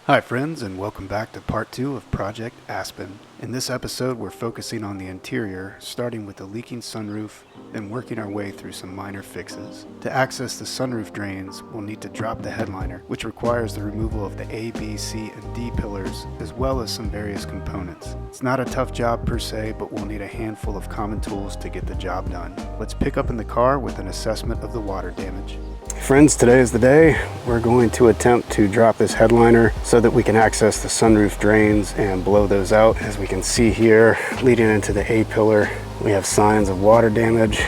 Hi friends, and welcome back to part 2 of Project Aspen. In this episode we're focusing on the interior, starting with the leaking sunroof, then working our way through some minor fixes. To access the sunroof drains, we'll need to drop the headliner, which requires the removal of the A, B, C, and D pillars, as well as some various components. It's not a tough job per se, but we'll need a handful of common tools to get the job done. Let's pick up in the car with an assessment of the water damage. Friends, today is the day. We're going to attempt to drop this headliner so that we can access the sunroof drains and blow those out. As we can see here, leading into the A pillar, we have signs of water damage.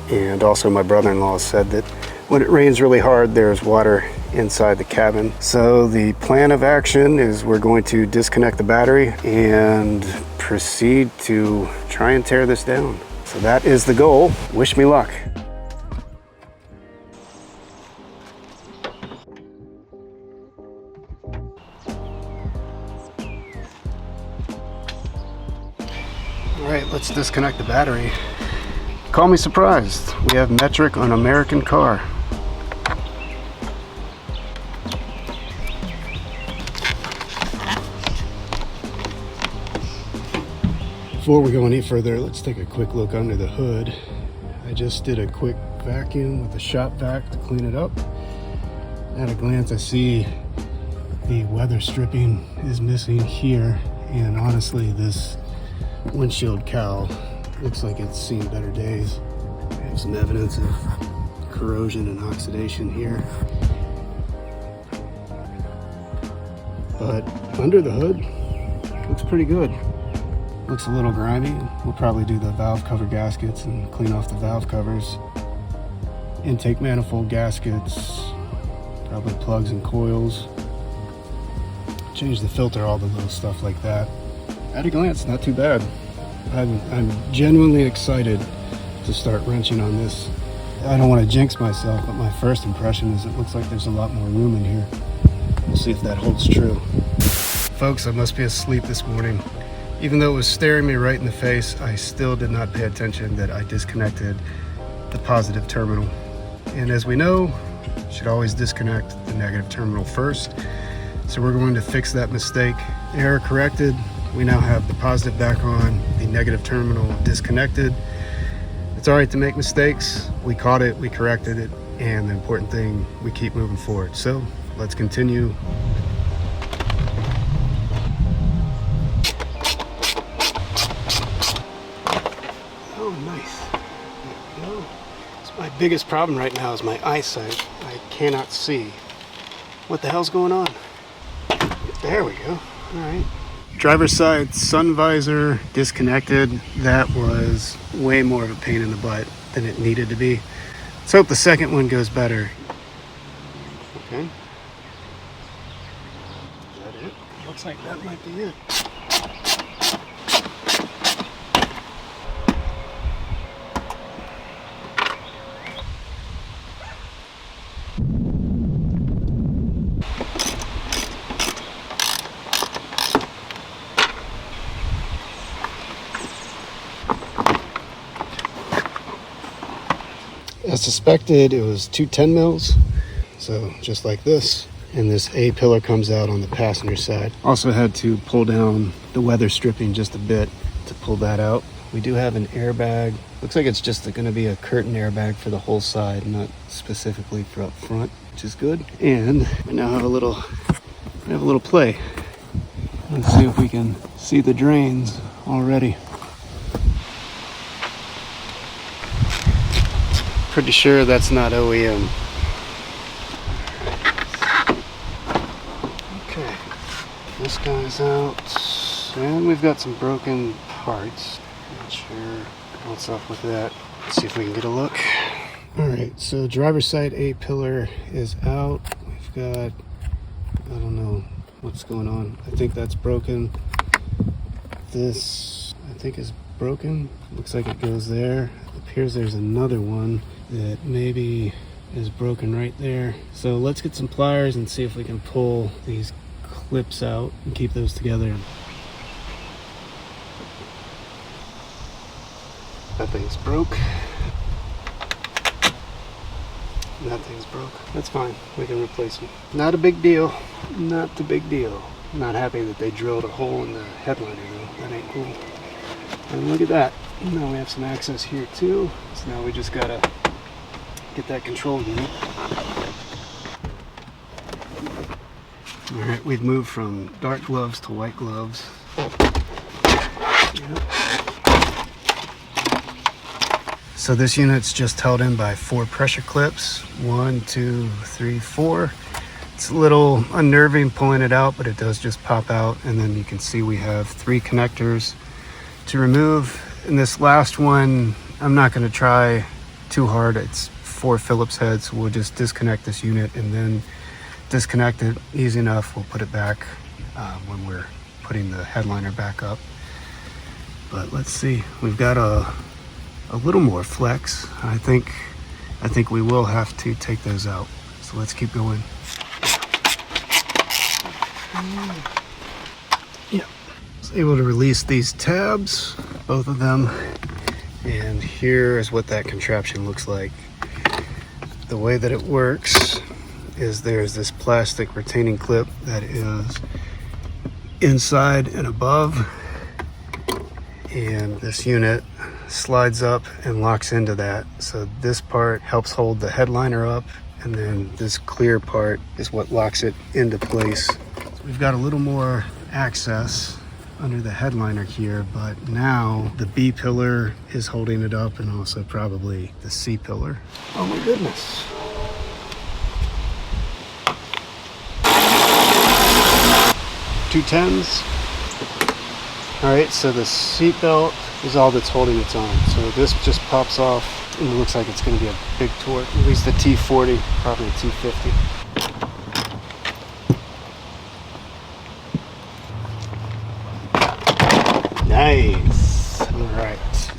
And also my brother-in-law said that when it rains really hard, there's water inside the cabin. So the plan of action is we're going to disconnect the battery and proceed to try and tear this down. So that is the goal. Wish me luck. Alright, let's disconnect the battery. Call me surprised. We have metric on American car. Before we go any further, let's take a quick look under the hood. I just did a quick vacuum with a shop vac to clean it up. At a glance, I see the weather stripping is missing here, and honestly, this windshield cowl looks like it's seen better days. I have some evidence of corrosion and oxidation here. But under the hood, looks pretty good. Looks a little grimy. We'll probably do the valve cover gaskets and clean off the valve covers. Intake manifold gaskets, probably plugs and coils. Change the filter, all the little stuff like that. At a glance, not too bad. I'm genuinely excited to start wrenching on this. I don't want to jinx myself, but my first impression is it looks like there's a lot more room in here. We'll see if that holds true. Folks, I must be asleep this morning. Even though it was staring me right in the face, I still did not pay attention that I disconnected the positive terminal. And as we know, you should always disconnect the negative terminal first. So we're going to fix that mistake. Error corrected. We now have the positive back on, the negative terminal disconnected. It's all right to make mistakes. We caught it, we corrected it, and the important thing, we keep moving forward. So let's continue. Oh, nice. There we go. So my biggest problem right now is my eyesight. I cannot see. What the hell's going on? There we go. All right. Driver's side sun visor disconnected. That was way more of a pain in the butt than it needed to be. Let's hope the second one goes better. Okay. Is that it? Looks like that might be it. As suspected, it was two 10 mils, so just like this. And this A pillar comes out on the passenger side. Also had to pull down the weather stripping just a bit to pull that out. We do have an airbag. Looks like it's just going to be a curtain airbag for the whole side, not specifically for up front, which is good. And we now have a little play. Let's see if we can see the drains already. Pretty sure that's not OEM. Okay, this guy's out, and we've got some broken parts. Not sure what's up with that. Let's see if we can get a look. All right, so driver's side A pillar is out. We've got, I don't know what's going on. I think that's broken. This, I think, is broken. Looks like it goes there. It appears there's another one that maybe is broken right there. So let's get some pliers and see if we can pull these clips out and keep those together. That thing's broke. and that thing's broke. That's fine, we can replace them. Not a big deal, not the big deal. I'm not happy that they drilled a hole in the headliner though, that ain't cool. And look at that, now we have some access here too, so now we just gotta get that control unit. Alright, we've moved from dark gloves to white gloves. Yep. So this unit's just held in by 4 pressure clips. 1, 2, 3, 4. It's a little unnerving pulling it out, but it does just pop out. And then you can see we have 3 connectors to remove. And this last one, I'm not going to try too hard. It's 4 Phillips heads. We'll just disconnect this unit and then disconnect it easy enough. We'll put it back when we're putting the headliner back up. But let's see, we've got a little more flex. I think we will have to take those out. So let's keep going. Yeah, I was able to release these tabs, both of them. And here is what that contraption looks like. The way that it works is there's this plastic retaining clip that is inside and above, and this unit slides up and locks into that. So this part helps hold the headliner up, and then this clear part is what locks it into place. So we've got a little more access under the headliner here, but now the B pillar is holding it up, and also probably the C pillar. Oh my goodness. Two 10s. All right, so the seat belt is all that's holding it on. So this just pops off, and it looks like it's going to be a big torque. At least the T40, probably a T50. Nice.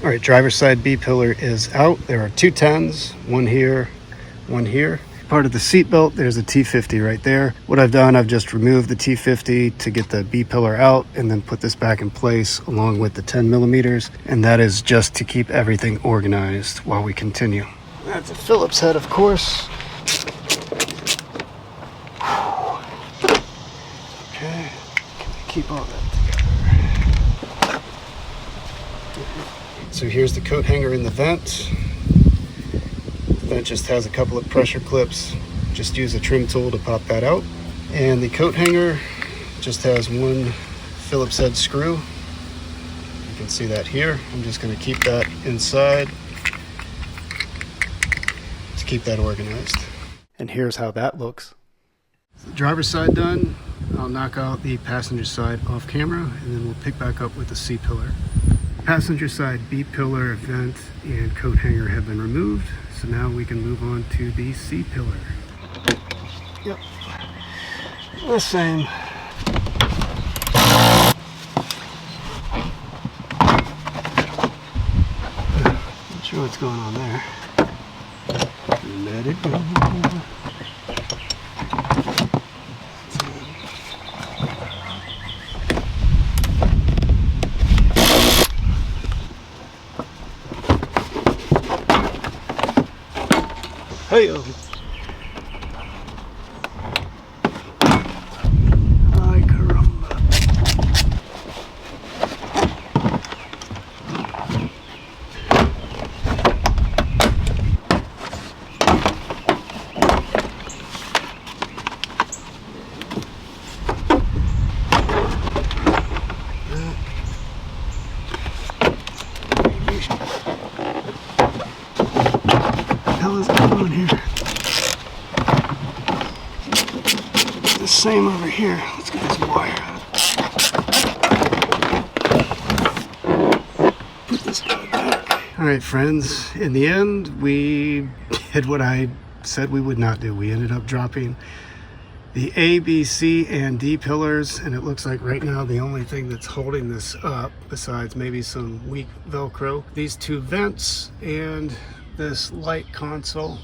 All right, driver's side B pillar is out. There are 2 10s, one here, one here. Part of the seat belt, there's a T50 right there. What I've done, I've just removed the T50 to get the B pillar out and then put this back in place along with the 10 millimeters. And that is just to keep everything organized while we continue. That's a Phillips head, of course. Okay, keep all that together. So here's the coat hanger in the vent. That just has a couple of pressure clips. Just use a trim tool to pop that out. And the coat hanger just has one Phillips head screw. You can see that here. I'm just going to keep that inside to keep that organized. And here's how that looks. So the driver's side done. I'll knock out the passenger side off camera, and then we'll pick back up with the C pillar. Passenger side B pillar, vent, and coat hanger have been removed. So now we can move on to the C pillar. Yep, the same. Not sure what's going on there. Let it go. Hey-o. Ay, caramba. What the hell is going on here? It's the same over here. Let's get this wire out. Put this guy back. All right, friends. In the end, we did what I said we would not do. We ended up dropping the A, B, C, and D pillars, and it looks like right now the only thing that's holding this up, besides maybe some weak Velcro, these 2 vents and this light console.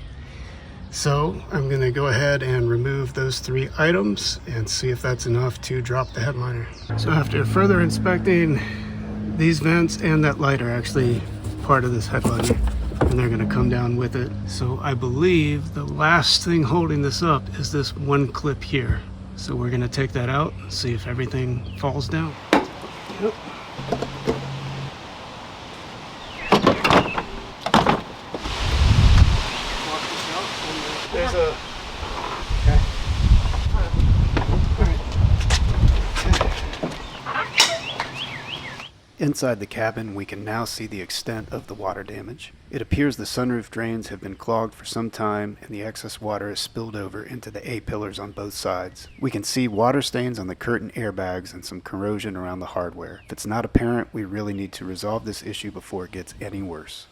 So I'm going to go ahead and remove those 3 items and see if that's enough to drop the headliner. So after further inspecting, these vents and that light are actually part of this headliner. and they're going to come down with it. So I believe the last thing holding this up is this one clip here. So we're going to take that out and see if everything falls down. Yep. There's a... Okay. Inside the cabin, we can now see the extent of the water damage. It appears the sunroof drains have been clogged for some time and the excess water has spilled over into the A-pillars on both sides. We can see water stains on the curtain airbags and some corrosion around the hardware. If it's not apparent, we really need to resolve this issue before it gets any worse.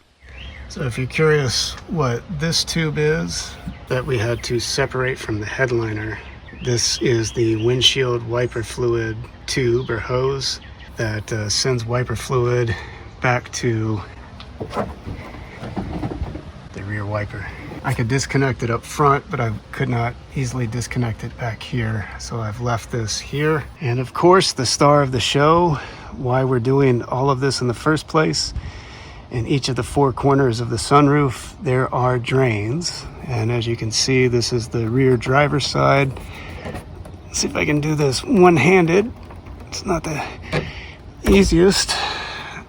So if you're curious what this tube is that we had to separate from the headliner, this is the windshield wiper fluid tube or hose that sends wiper fluid back to the rear wiper. I could disconnect it up front, but I could not easily disconnect it back here. So I've left this here. And of course, the star of the show, why we're doing all of this in the first place. In each of the four corners of the sunroof, there are drains. And as you can see, this is the rear driver's side. Let's see if I can do this one-handed. It's not the easiest,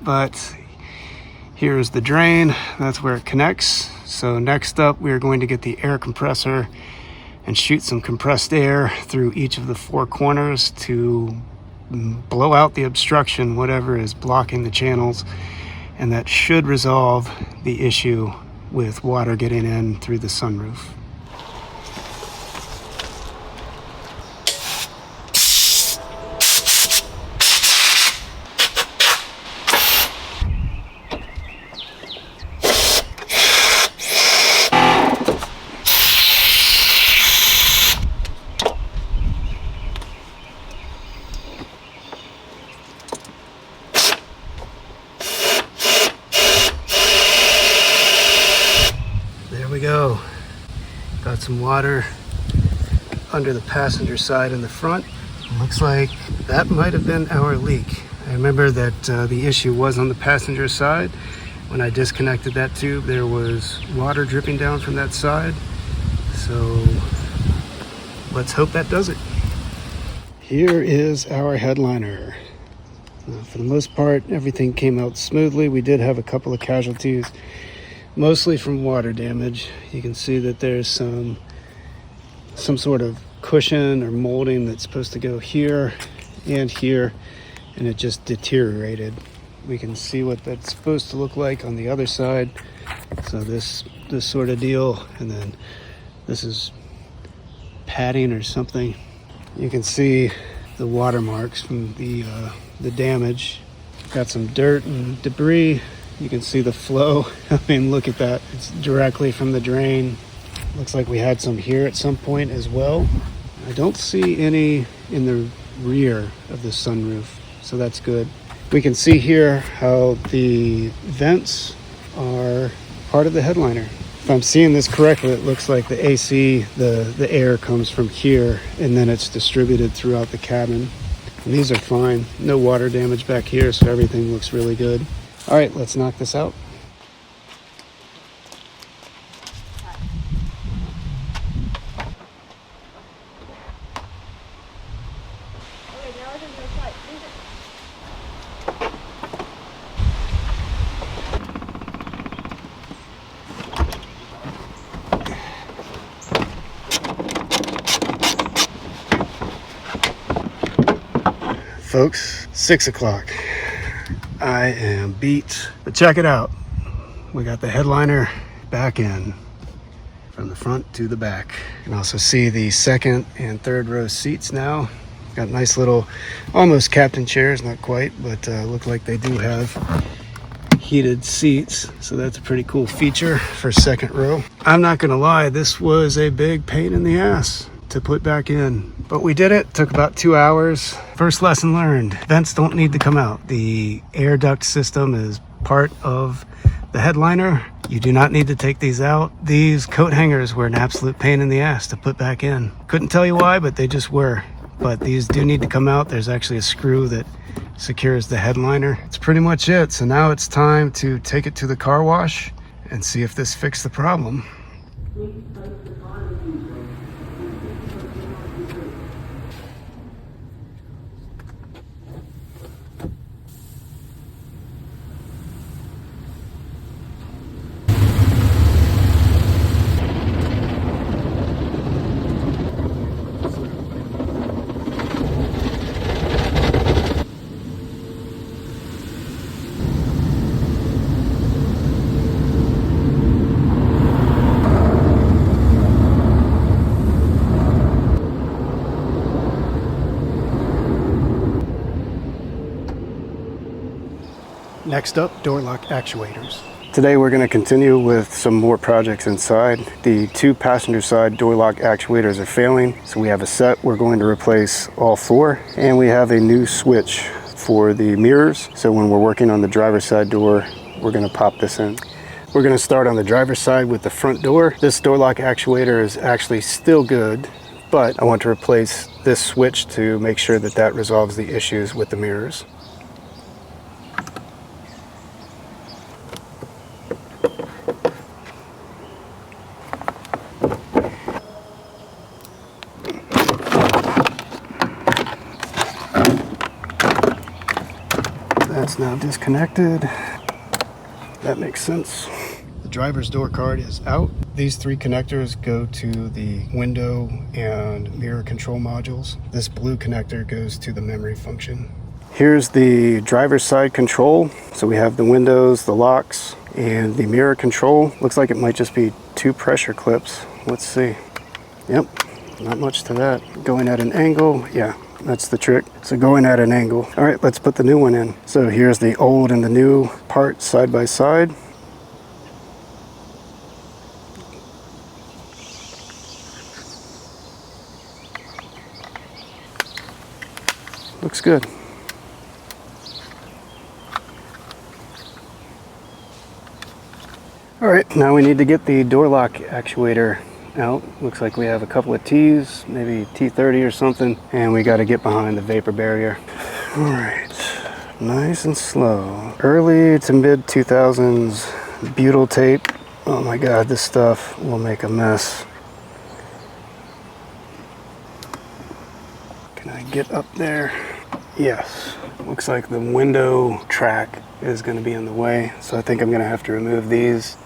but here's the drain. That's where it connects. So next up, we're going to get the air compressor and shoot some compressed air through each of the four corners to blow out the obstruction, whatever is blocking the channels. And that should resolve the issue with water getting in through the sunroof. Go. Got some water under the passenger side in the front. Looks like that might have been our leak. I remember that the issue was on the passenger side. When I disconnected that tube, there was water dripping down from that side. So let's hope that does it. Here is our headliner. For the most part, everything came out smoothly. We did have a couple of casualties, mostly from water damage. You can see that there's some sort of cushion or molding that's supposed to go here and here, and it just deteriorated. We can see what that's supposed to look like on the other side. So this sort of deal, and then this is padding or something. You can see the watermarks from the damage. Got some dirt and debris. You can see the flow. I mean, look at that. It's directly from the drain. Looks like we had some here at some point as well. I don't see any in the rear of the sunroof, so that's good. We can see here how the vents are part of the headliner. If I'm seeing this correctly, it looks like the AC, the air comes from here, and then it's distributed throughout the cabin. And these are fine. No water damage back here, so everything looks really good. All right, let's knock this out. Folks, 6 o'clock. I am beat, but check it out. We got the headliner back in from the front to the back. You can also see the second and third row seats now. Got nice little, almost captain chairs, not quite, but look like they do have heated seats. So that's a pretty cool feature for second row. I'm not gonna lie, this was a big pain in the ass to put back in, but we did it. Took about 2 hours. First lesson learned, vents don't need to come out. The air duct system is part of the headliner. You do not need to take these out. These coat hangers were an absolute pain in the ass to put back in. Couldn't tell you why, but they just were. But these do need to come out. There's actually a screw that secures the headliner. It's pretty much it. So now it's time to take it to the car wash and see if this fixed the problem. Next up, door lock actuators. Today we're going to continue with some more projects inside. The two passenger side door lock actuators are failing, so we have a set. We're going to replace all four, and we have a new switch for the mirrors. So when we're working on the driver's side door, we're going to pop this in. We're going to start on the driver's side with the front door. This door lock actuator is actually still good, but I want to replace this switch to make sure that that resolves the issues with the mirrors. That's now disconnected. That makes sense. The driver's door card is out. These three connectors go to the window and mirror control modules. This blue connector goes to the memory function. Here's the driver's side control. So we have the windows, the locks, and the mirror control. Looks like it might just be two pressure clips. Let's see. Yep, not much to that. Going at an angle, yeah. That's the trick. So going at an angle. All right, let's put the new one in. So here's the old and the new part side by side. Looks good. All right, now we need to get the door lock actuator out. Looks like we have a couple of T's, maybe T30 or something, and we got to get behind the vapor barrier. All right, nice and slow. Early to mid 2000s butyl tape. Oh my God, this stuff will make a mess. Can I get up there? Yes. Looks like the window track is going to be in the way, so I think I'm going to have to remove these.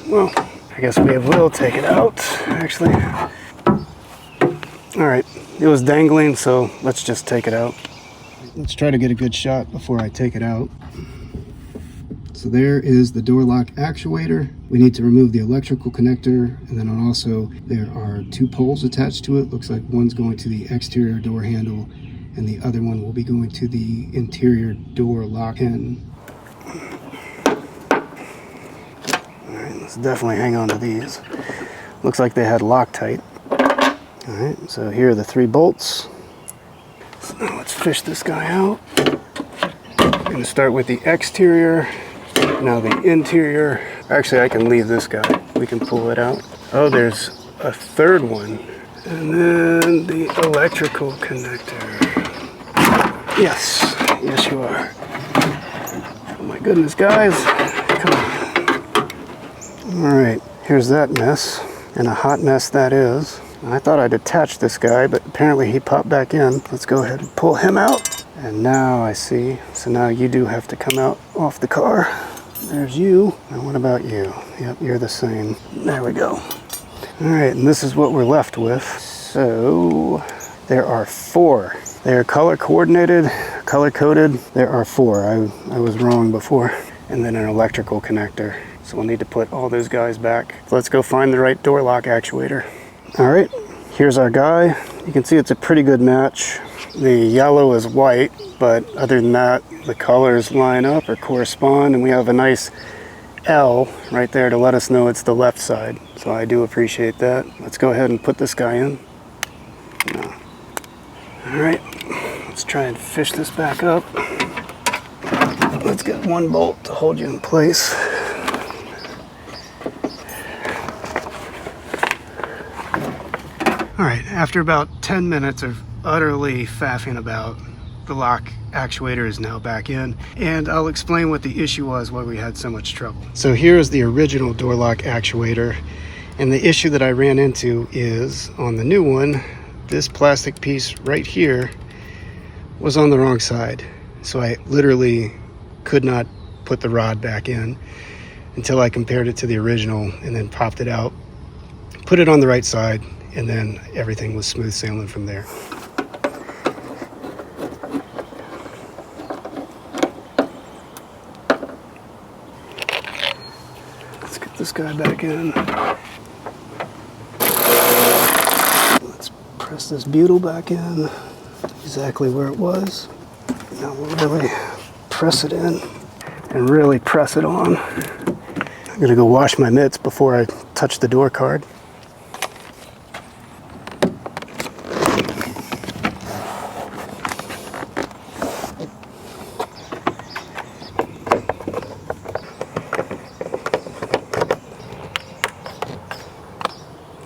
Well, I guess we will take it out, actually. All right, it was dangling, so let's just take it out. Let's try to get a good shot before I take it out. So there is the door lock actuator. We need to remove the electrical connector, and then also there are two poles attached to it. Looks like one's going to the exterior door handle, and the other one will be going to the interior door lock pin. Let's definitely hang on to these. Looks like they had Loctite. All right, so here are the three bolts. So now let's fish this guy out. I'm going to start with the exterior, now the interior. Actually, I can leave this guy. We can pull it out. Oh, there's a third one. And then the electrical connector. Yes, yes you are. Oh my goodness, guys. Come on. All right, here's that mess, and a hot mess that is. I thought I'd attach this guy, but apparently he popped back in. Let's go ahead and pull him out. And now I see, so now you do have to come out off the car. There's you, and what about you? Yep, you're the same. There we go. All right, and this is what we're left with. So there are four. They are color coordinated, color coded. There are four, I was wrong before. And then an electrical connector. So we'll need to put all those guys back. So let's go find the right door lock actuator. All right, here's our guy. You can see it's a pretty good match. The yellow is white, but other than that, the colors line up or correspond, and we have a nice L right there to let us know it's the left side. So I do appreciate that. Let's go ahead and put this guy in. No. All right, let's try and fish this back up. Let's get one bolt to hold you in place. All right, after about 10 minutes of utterly faffing about, The lock actuator is now back in, and I'll explain what the issue was, why we had so much trouble. So here's the original door lock actuator, and the issue that I ran into is on the new one, this plastic piece right here was on the wrong side. So I literally could not put the rod back in until I compared it to the original and then popped it out, put it on the right side, and then everything was smooth sailing from there. Let's get this guy back in. Let's press this butyl back in exactly where it was. Now we'll really press it in and really press it on. I'm gonna go wash my mitts before I touch the door card.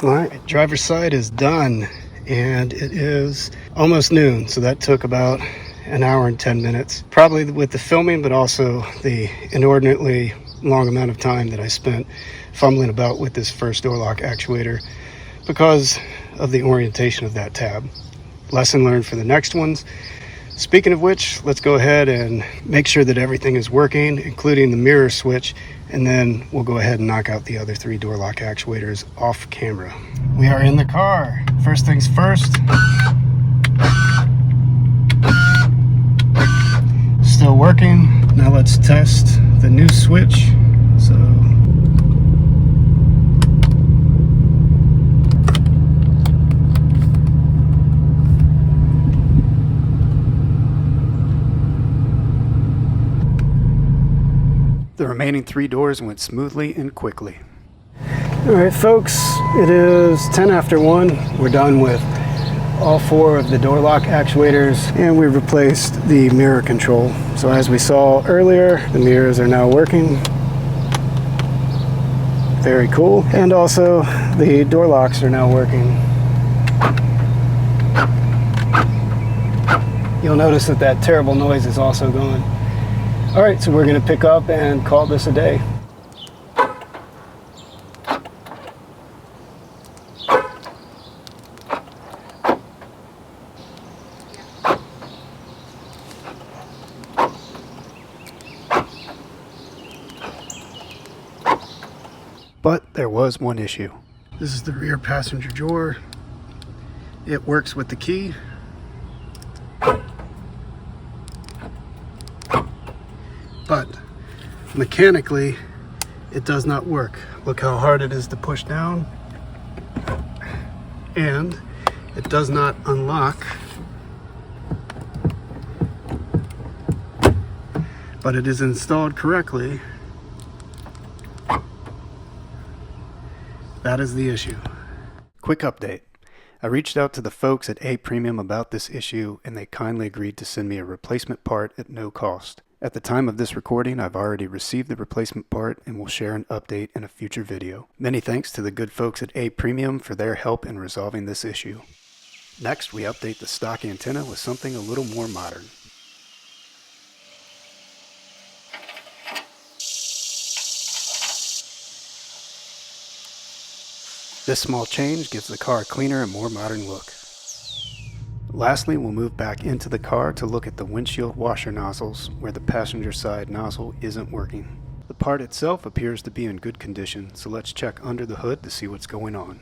All right, driver's side is done, and it is almost noon, so that took about an hour and 10 minutes, probably with the filming, but also the inordinately long amount of time that I spent fumbling about with this first door lock actuator because of the orientation of that tab. Lesson learned for the next ones. Speaking of which, let's go ahead and make sure that everything is working, including the mirror switch, and then we'll go ahead and knock out the other 3 door lock actuators off camera. We are in the car. First things first. Still working. Now let's test the new switch. So the remaining 3 doors went smoothly and quickly. All right, folks, it is 10 after 1. We're done with all 4 of the door lock actuators, and we replaced the mirror control. So as we saw earlier, the mirrors are now working. Very cool. And also the door locks are now working. You'll notice that that terrible noise is also gone. All right, so we're going to pick up and call this a day. But there was one issue. This is the rear passenger door. It works with the key. But mechanically, it does not work. Look how hard it is to push down. And it does not unlock. But it is installed correctly. That is the issue. Quick update. I reached out to the folks at A Premium about this issue, and they kindly agreed to send me a replacement part at no cost. At the time of this recording, I've already received the replacement part and will share an update in a future video. Many thanks to the good folks at A Premium for their help in resolving this issue. Next, we update the stock antenna with something a little more modern. This small change gives the car a cleaner and more modern look. Lastly, we'll move back into the car to look at the windshield washer nozzles where the passenger side nozzle isn't working. The part itself appears to be in good condition, so let's check under the hood to see what's going on.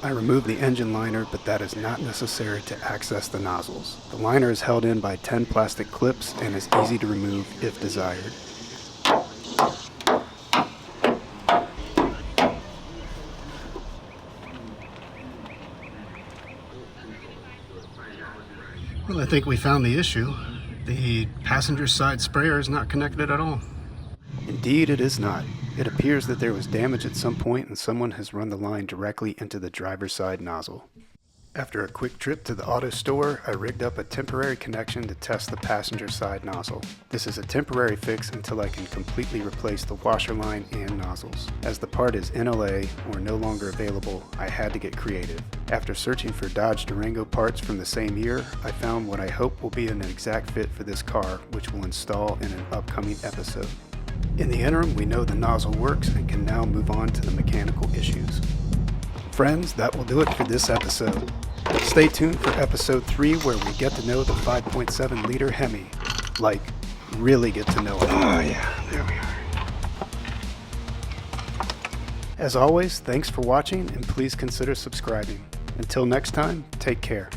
I removed the engine liner, but that is not necessary to access the nozzles. The liner is held in by 10 plastic clips and is easy to remove if desired. Well, I think we found the issue. The passenger side sprayer is not connected at all. Indeed, it is not. It appears that there was damage at some point and someone has run the line directly into the driver's side nozzle. After a quick trip to the auto store, I rigged up a temporary connection to test the passenger side nozzle. This is a temporary fix until I can completely replace the washer line and nozzles. As the part is NLA or no longer available, I had to get creative. After searching for Dodge Durango parts from the same year, I found what I hope will be an exact fit for this car, which we'll install in an upcoming episode. In the interim, we know the nozzle works and can now move on to the mechanical issues. Friends, that will do it for this episode. Stay tuned for episode 3 where we get to know the 5.7 liter Hemi. Like, really get to know it. Oh yeah, there we are. As always, thanks for watching and please consider subscribing. Until next time, take care.